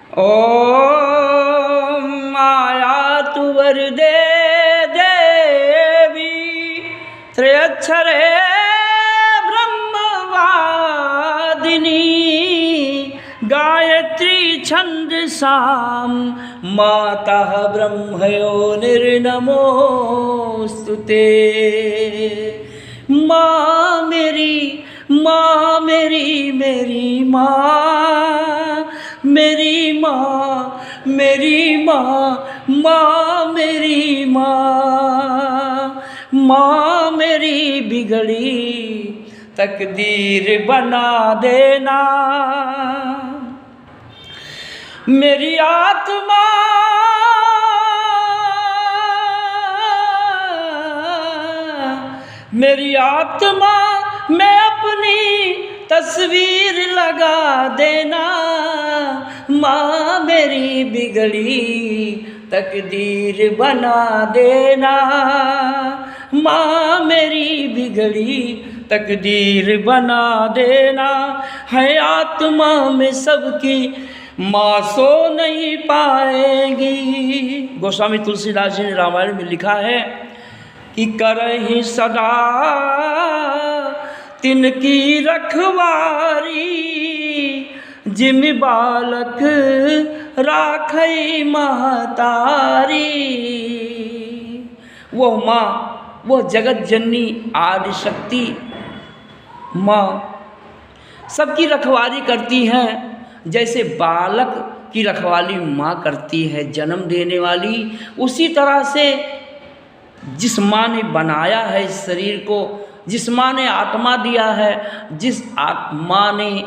ओम माया तु वरदे देवी त्रयक्षरे ब्रह्मवादिनी गायत्री छंदसां माता ब्रह्मयोनिर्नमोस्तुते। माँ मेरी मेरी माँ, मेरी माँ मेरी माँ, माँ मेरी माँ, माँ मेरी बिगड़ी तकदीर बना देना। मेरी आत्मा में अपनी तस्वीर लगा देना। माँ मेरी बिगड़ी तकदीर बना देना। माँ मेरी बिगड़ी तकदीर बना देना। है आत्मा में सबकी माँ सो नहीं पाएगी। गोस्वामी तुलसीदास जी ने रामायण में लिखा है कि करहि सदा तिनकी रखवारी, जिम बालक राखई महतारी। वो माँ, वो जगत जननी आदि शक्ति माँ सबकी रखवाली करती हैं, जैसे बालक की रखवाली माँ करती है जन्म देने वाली। उसी तरह से जिस माँ ने बनाया है इस शरीर को, जिस माँ ने आत्मा दिया है, जिस माँ ने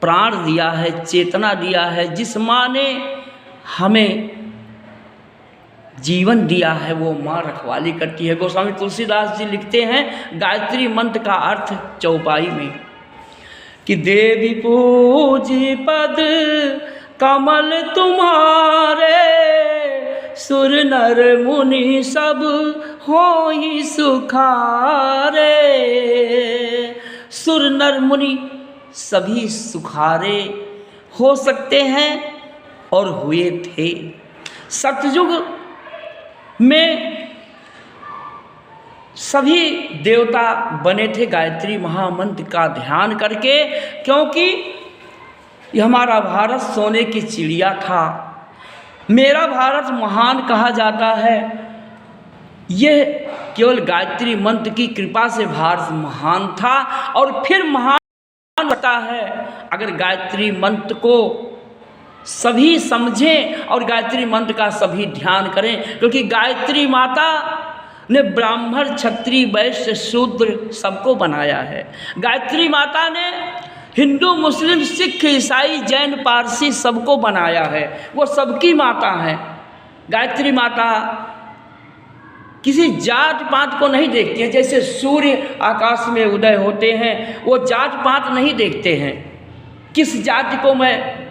प्राण दिया है, चेतना दिया है, जिस माँ ने हमें जीवन दिया है, वो माँ रखवाली करती है। गोस्वामी तुलसीदास जी लिखते हैं गायत्री मंत्र का अर्थ चौपाई में कि देवी पूजी पद कमल तुम्हारे, सुर नर मुनि सब होई सुखारे। सुर नर मुनि सभी सुखारे हो सकते हैं और हुए थे। सतयुग में सभी देवता बने थे गायत्री महामंत्र का ध्यान करके, क्योंकि यह हमारा भारत सोने की चिड़िया था। मेरा भारत महान कहा जाता है। यह केवल गायत्री मंत्र की कृपा से भारत महान था और फिर महान होता है अगर गायत्री मंत्र को सभी समझें और गायत्री मंत्र का सभी ध्यान करें। क्योंकि गायत्री माता ने ब्राह्मण क्षत्रिय वैश्य शूद्र सबको बनाया है। गायत्री माता ने हिंदू मुस्लिम सिख ईसाई जैन पारसी सबको बनाया है। वो सबकी माता है। गायत्री माता किसी जात पात को नहीं देखती है। जैसे सूर्य आकाश में उदय होते हैं, वो जात पात नहीं देखते हैं। किस जाति को मैं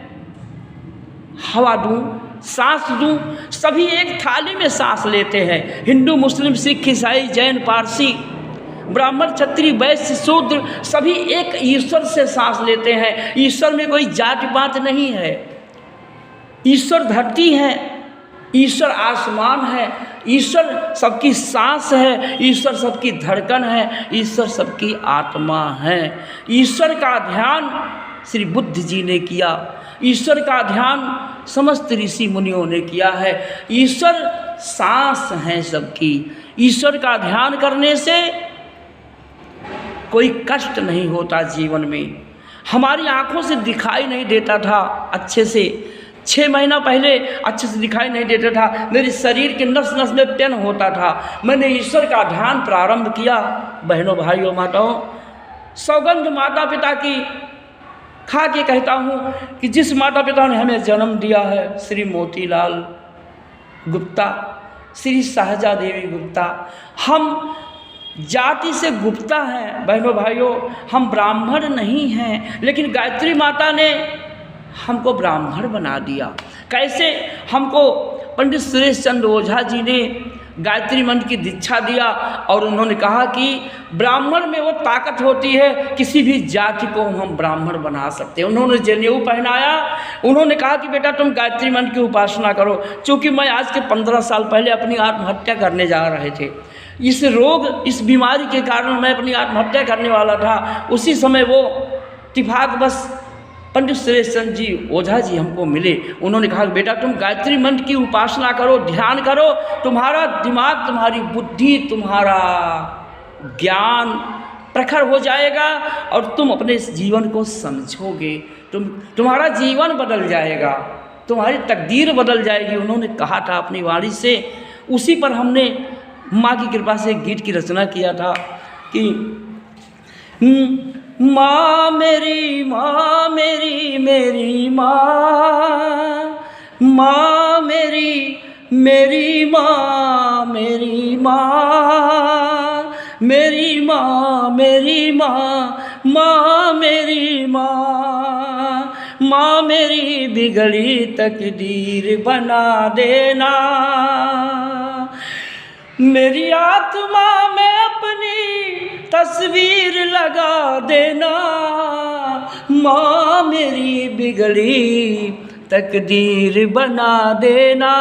हवा दूं, सांस दूं, सभी एक थाली में सांस लेते हैं। हिंदू मुस्लिम सिख ईसाई जैन पारसी ब्राह्मण क्षत्रिय वैश्य शूद्र सभी एक ईश्वर से सांस लेते हैं। ईश्वर में कोई जाति पात नहीं है। ईश्वर धरती है, ईश्वर आसमान है, ईश्वर सबकी सांस है, ईश्वर सबकी धड़कन है, ईश्वर सबकी आत्मा है। ईश्वर का ध्यान श्री बुद्ध जी ने किया। ईश्वर का ध्यान समस्त ऋषि मुनियों ने किया है। ईश्वर सांस है सबकी। ईश्वर का ध्यान करने से कोई कष्ट नहीं होता जीवन में। हमारी आंखों से दिखाई नहीं देता था अच्छे से। 6 महीना पहले अच्छे से दिखाई नहीं देता था। मेरे शरीर के नस नस में पेन होता था। मैंने ईश्वर का ध्यान प्रारंभ किया। बहनों भाइयों माताओं, सौगंध माता पिता की खा के कहता हूँ कि जिस माता पिता ने हमें जन्म दिया है, श्री मोतीलाल गुप्ता, श्री सहजा देवी गुप्ता, हम जाति से गुप्ता हैं। बहनों भाइयों, हम ब्राह्मण नहीं हैं, लेकिन गायत्री माता ने हमको ब्राह्मण बना दिया। कैसे? हमको पंडित सुरेश चंद्र ओझा जी ने गायत्री मंत्र की दीक्षा दिया और उन्होंने कहा कि ब्राह्मण में वो ताकत होती है, किसी भी जाति को हम ब्राह्मण बना सकते हैं। उन्होंने जनेऊ पहनाया, उन्होंने कहा कि बेटा तुम गायत्री मंत्र की उपासना करो। चूँकि मैं आज के 15 साल पहले अपनी आत्महत्या करने जा रहे थे, इस रोग इस बीमारी के कारण मैं अपनी आत्महत्या करने वाला था, उसी समय वो इत्तेफाक बस पंडित सुरेश चंद्र जी ओझा जी हमको मिले। उन्होंने कहा बेटा तुम गायत्री मंत्र की उपासना करो, ध्यान करो, तुम्हारा दिमाग, तुम्हारी बुद्धि, तुम्हारा ज्ञान प्रखर हो जाएगा और तुम अपने इस जीवन को समझोगे, तुम्हारा जीवन बदल जाएगा, तुम्हारी तकदीर बदल जाएगी। उन्होंने कहा था अपनी वाणी से। उसी पर हमने माँ की कृपा से गीत की रचना किया था कि माँ मेरी मेरी माँ, माँ मेरी माँ, मेरी माँ, मेरी माँ, मेरी माँ, माँ मेरी माँ, माँ मेरी बिगड़ी तकदीर बना देना, मेरी आत्मा में अपनी तस्वीर लगा देना, माँ मेरी बिगड़ी तकदीर बना देना।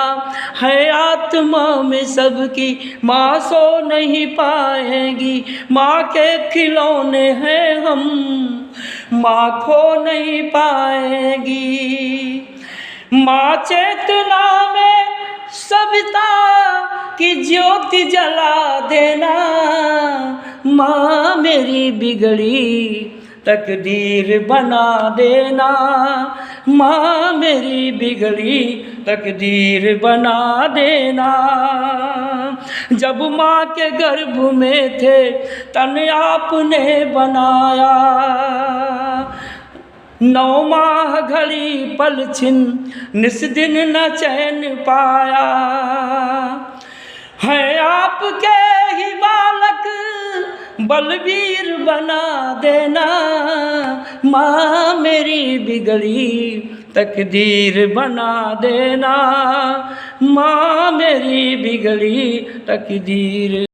है आत्मा में सबकी, माँ सो नहीं पाएंगी, माँ के खिलौने हैं हम, माँ खो नहीं पाएंगी। माँ चेतना में सविता की ज्योति जला देना, माँ मेरी बिगड़ी तकदीर बना देना, माँ मेरी बिगड़ी तकदीर बना देना। जब माँ के गर्भ में थे तन आपने बनाया, 9 माह घड़ी पल छिन निस दिन न चैन पाया, है आपके ही बालक बलवीर बना देना, माँ मेरी बिगड़ी तकदीर बना देना, माँ मेरी बिगड़ी तकदीर